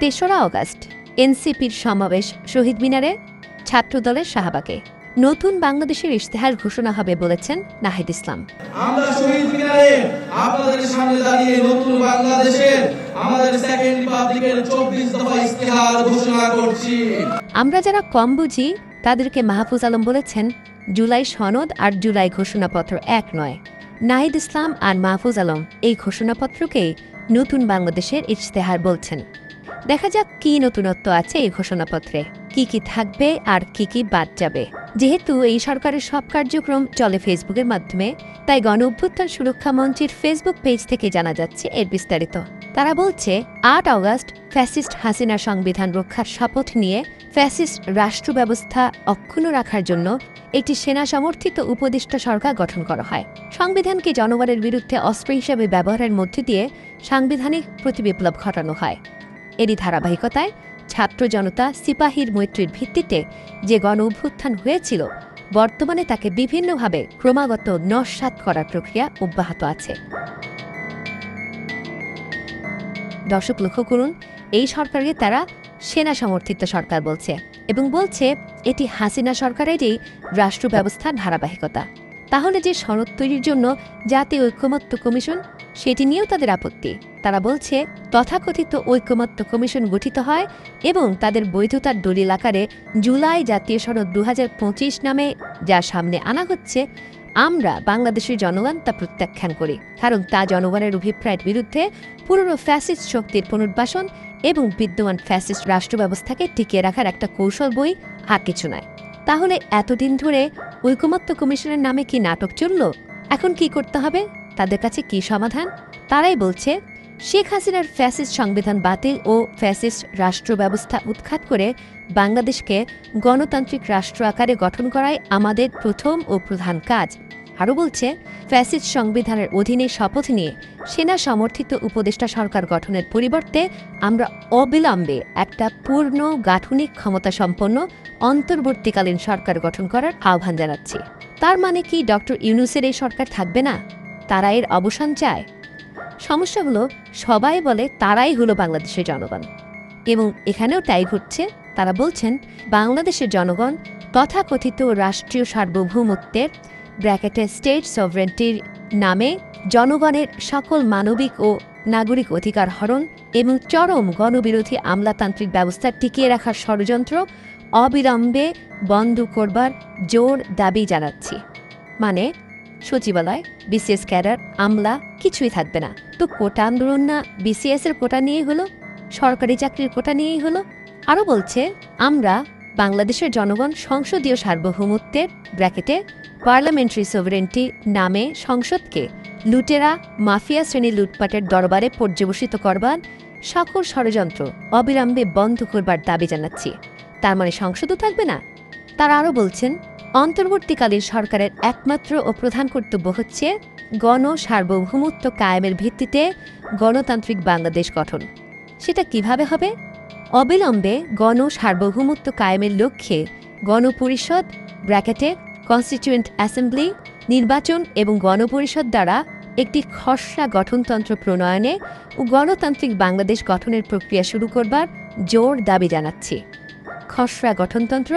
৩রা August এনসিপির সমাবেশ শহীদ মিনারে, ছাত্রদলের শাহবাগে। নতুন বাংলাদেশের ইশতেহার ঘোষণা হবে বলেছেন নাহিদ ইসলাম। আমরা শহীদ মিনারে আপনাদের সামনে দাঁড়িয়ে নতুন বাংলাদেশের আমাদের সেকেন্ড রিপাবলিকের 24 দফা ইশতেহার ঘোষণা করছি। আমরা যারা কম বুঝি তাদেরকে মাহফুজ আলম বলেছেন, জুলাই সনদ আর জুলাই ঘোষণাপত্র এক নয়। নাহিদ ইসলাম আর মাহফুজ আলম এই ঘোষণাপত্রকেই নতুন বাংলাদেশের ইশতেহার বলছেন। দেখা যাক কি নতুনত্ব আছে এই ঘোষণাপত্রে, কি কি থাকবে আর কি কি বাদ যাবে। যেহেতু এই সরকারের সব কার্যক্রম চলে ফেসবুকের মাধ্যমে, তাই গণ অভ্যুত্থান সুরক্ষা মঞ্চের ফেসবুক পেজ থেকে জানা যাচ্ছে এর বিস্তারিত। তারা বলছে, ৮ অগাস্ট ফ্যাসিস্ট হাসিনার সংবিধান রক্ষার শপথ নিয়ে ফ্যাসিস্ট রাষ্ট্র ব্যবস্থা অক্ষুণ্ণ রাখার জন্য একটি সেনা সমর্থিত উপদেষ্টা সরকার গঠন করা হয়। সংবিধানকে জনগণের বিরুদ্ধে অস্ত্র হিসেবে ব্যবহারের মধ্য দিয়ে সাংবিধানিক প্রতিবিপ্লব ঘটানো হয়। এরই ধারাবাহিকতায় ছাত্র জনতা সিপাহীর মৈত্রীর ভিত্তিতে যে গণ অভ্যুত্থান হয়েছিল, বর্তমানে তাকে বিভিন্নভাবে ক্রমাগত নস্যাৎ করার প্রক্রিয়া অব্যাহত আছে। দর্শক লক্ষ্য করুন, এই সরকারকে তারা সেনা সমর্থিত সরকার বলছে এবং বলছে এটি হাসিনা সরকারেরই রাষ্ট্র ব্যবস্থার ধারাবাহিকতা। তাহলে যে সনদ তৈরির জন্য জাতীয় ঐক্যমত্য কমিশন, সেটি নিয়েও তাদের আপত্তি। তারা বলছে, তথাকথিত ঐক্যমত্য কমিশন গঠিত হয় এবং তাদের বৈধতার দলিল আকারে জুলাই জাতীয় সনদ 2025 নামে যা সামনে আনা হচ্ছে, আমরা বাংলাদেশের জনগণ তা প্রত্যাখ্যান করি, কারণ তা জনগণের অভিপ্রায়ের বিরুদ্ধে পুরনো ফ্যাসিস্ট শক্তির পুনর্বাসন এবং বিদ্যমান ফ্যাসিস্ট রাষ্ট্র ব্যবস্থাকে টিকিয়ে রাখার একটা কৌশল বই, আর কিছু নয়। তাহলে এতদিন ধরে ঐকমত্য কমিশনের নামে কি নাটক চলল? এখন কি করতে হবে? তাদের কাছে কি সমাধান? তারাই বলছে, শেখ হাসিনার ফ্যাসিস্ট সংবিধান বাতিল ও ফ্যাসিস্ট রাষ্ট্র ব্যবস্থা উৎখাত করে বাংলাদেশকে গণতান্ত্রিক রাষ্ট্র আকারে গঠন করাই আমাদের প্রথম ও প্রধান কাজ। আরও বলছে, ফ্যাসিস্ট সংবিধানের অধীনে শপথ নিয়ে সেনা সমর্থিত উপদেষ্টা সরকার গঠনের পরিবর্তে আমরা অবিলম্বে একটা পূর্ণ গাঠনিক ক্ষমতাসম্পন্ন অন্তর্বর্তীকালীন সরকার গঠন করার আহ্বান জানাচ্ছি। তার মানে কি ডক্টর ইউনূসের এই সরকার থাকবে না? তারা এর অবসান চায়? সমস্যা হলো, সবাই বলে তারাই হলো বাংলাদেশের জনগণ, এবং এখানেও তাই ঘটছে। তারা বলছেন, বাংলাদেশের জনগণ তথাকথিত রাষ্ট্রীয় সার্বভৌমত্বের ব্র্যাকেটে স্টেট সভরেন্টির নামে জনগণের সকল মানবিক ও নাগরিক অধিকার হরণ এবং চরম গণবিরোধী আমলাতান্ত্রিক ব্যবস্থা টিকিয়ে রাখার ষড়যন্ত্র অবিলম্বে বন্ধ করবার জোর দাবি জানাচ্ছি। মানে সচিবালয়, বিসিএস ক্যাডার, আমলা কিছুই থাকবে না। তো কোটা আন্দোলন না বিসিএস এর কোটা নিয়েই হলো, সরকারি চাকরির কোটা নিয়েই হলো। আরও বলছে, আমরা বাংলাদেশের জনগণ সংসদীয় সার্বভৌমত্বের ব্র্যাকেটে পার্লামেন্টারি সভরেন্টি নামে সংসদকে লুটেরা মাফিয়া শ্রেণীর লুটপাটের দরবারে পর্যবসিত করবার সকল ষড়যন্ত্র অবিলম্বে বন্ধ করবার দাবি জানাচ্ছি। তার মানে সংসদও থাকবে না? তারা আরও বলছেন, অন্তর্বর্তীকালীন সরকারের একমাত্র ও প্রধান কর্তব্য হচ্ছে গণ সার্বভৌমত্ব কায়েমের ভিত্তিতে গণতান্ত্রিক বাংলাদেশ গঠন। সেটা কিভাবে হবে? অবিলম্বে গণ সার্বভৌমত্ব কায়েমের লক্ষ্যে গণপরিষদ ব্র্যাকেটে কনস্টিটিউয়েন্ট অ্যাসেম্বলি নির্বাচন এবং গণপরিষদ দ্বারা একটি খসড়া গঠনতন্ত্র প্রণয়নে ও গণতান্ত্রিক বাংলাদেশ গঠনের প্রক্রিয়া শুরু করবার জোর দাবি জানাচ্ছি। খসড়া গঠনতন্ত্র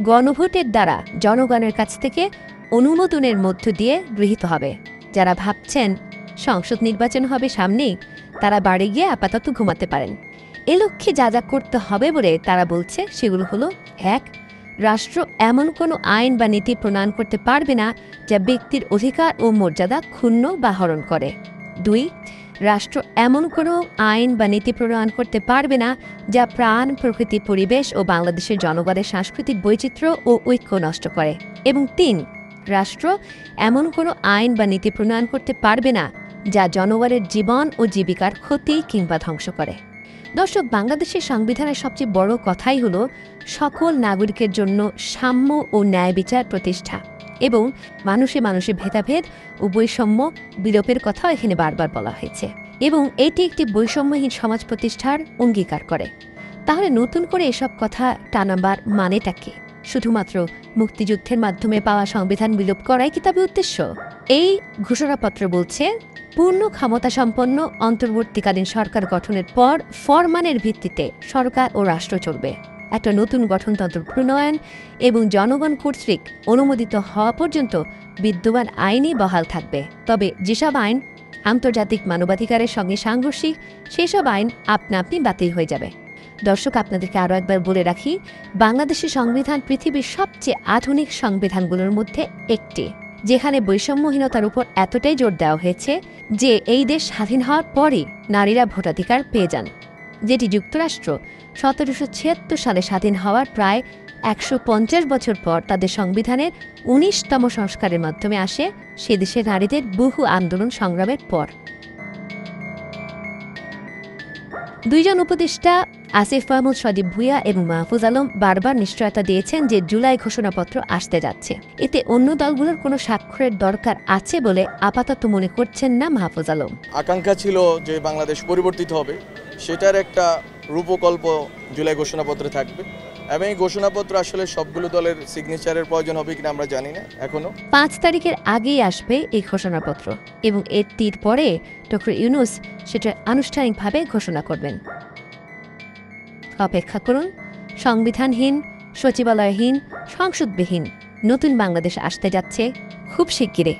গণভোটের দ্বারা জনগণের কাছ থেকে অনুমোদনের মধ্য দিয়ে গৃহীত হবে। যারা ভাবছেন সংসদ নির্বাচন হবে সামনেই, তারা বাড়ি গিয়ে আপাতত ঘুমাতে পারেন। এ লক্ষ্যে যা যা করতে হবে বলে তারা বলছে, সেগুলো হলো: ১. রাষ্ট্র এমন কোনো আইন বা নীতি প্রণয়ন করতে পারবে না যা ব্যক্তির অধিকার ও মর্যাদা ক্ষুণ্ণ বা হরণ করে। ২. রাষ্ট্র এমন কোনো আইন বা নীতি প্রণয়ন করতে পারবে না যা প্রাণ, প্রকৃতি, পরিবেশ ও বাংলাদেশের জনগণের সাংস্কৃতিক বৈচিত্র্য ও ঐক্য নষ্ট করে। এবং ৩. রাষ্ট্র এমন কোনো আইন বা নীতি প্রণয়ন করতে পারবে না যা জনগণের জীবন ও জীবিকার ক্ষতি কিংবা ধ্বংস করে। দর্শক, বাংলাদেশের সংবিধানের সবচেয়ে বড় কথাই হল সকল নাগরিকের জন্য সাম্য ও ন্যায় বিচার প্রতিষ্ঠা এবং মানুষে মানুষে ভেদাভেদ ও বৈষম্য বিলোপের কথা এখানে বারবার বলা হয়েছে, এবং এটি একটি বৈষম্যহীন সমাজ প্রতিষ্ঠার অঙ্গীকার করে। তাহলে নতুন করে এসব কথা টানাবার মানেটা কি? শুধুমাত্র মুক্তিযুদ্ধের মাধ্যমে পাওয়া সংবিধান বিলোপ করাই কি তবে উদ্দেশ্য? এই ঘোষণাপত্র বলছে পূর্ণ ক্ষমতাসম্পন্ন অন্তর্বর্তীকালীন সরকার গঠনের পর ফরমানের ভিত্তিতে সরকার ও রাষ্ট্র চলবে। একটা নতুন গঠনতন্ত্র প্রণয়ন এবং জনগণ কর্তৃক অনুমোদিত হওয়া পর্যন্ত বিদ্যমান আইনই বহাল থাকবে। তবে যেসব আইন আন্তর্জাতিক মানবাধিকারের সঙ্গে সাংঘর্ষিক সেসব আইন আপনা আপনি বাতিল হয়ে যাবে। দর্শক, আপনাদেরকে আরও একবার বলে রাখি, বাংলাদেশের সংবিধান পৃথিবীর সবচেয়ে আধুনিক সংবিধানগুলোর মধ্যে একটি, যেখানে বৈষম্যহীনতার উপর এতটাই জোর দেওয়া হয়েছে যে এই দেশ স্বাধীন হওয়ার পরই নারীরা ভোটাধিকার পেয়ে যান, যেটি যুক্তরাষ্ট্র 1776 সালে স্বাধীন হওয়ার প্রায় 150 বছর পর তাদের সংবিধানের 19তম সংস্কারের মাধ্যমে আসে, সে দেশের নারীদের বহু আন্দোলন সংগ্রামের পর। দুইজন উপদেষ্টা আসিফ মাহমুদ, সজীব ভুঁইয়া এবং মাহফুজ আলম বারবার নিশ্চয়তা দিয়েছেন যে জুলাই ঘোষণাপত্র আসতে যাচ্ছে। এতে অন্য দলগুলোর কোনো স্বাক্ষরের দরকার আছে বলে আপাতত মনে করছেন না মাহফুজ আলম। আকাঙ্ক্ষা ছিল যে বাংলাদেশ পরিবর্তিত হবে, সেটার একটা রূপকল্প জুলাই ঘোষণাপত্রে থাকবে এবং এই ঘোষণাপত্র আসলে সবগুলো দলের সিগনেচারের প্রয়োজন হবে কিনা আমরা জানি না এখনো। 5 তারিখের আগেই আসবে এই ঘোষণাপত্র এবং এর পরে ডক্টর ইউনূস সেটা আনুষ্ঠানিকভাবে ঘোষণা করবেন। অপেক্ষা করুন। সংবিধানহীন, সচিবালয়হীন, সংসদবিহীন নতুন বাংলাদেশ আসতে যাচ্ছে খুব শিগগিরই।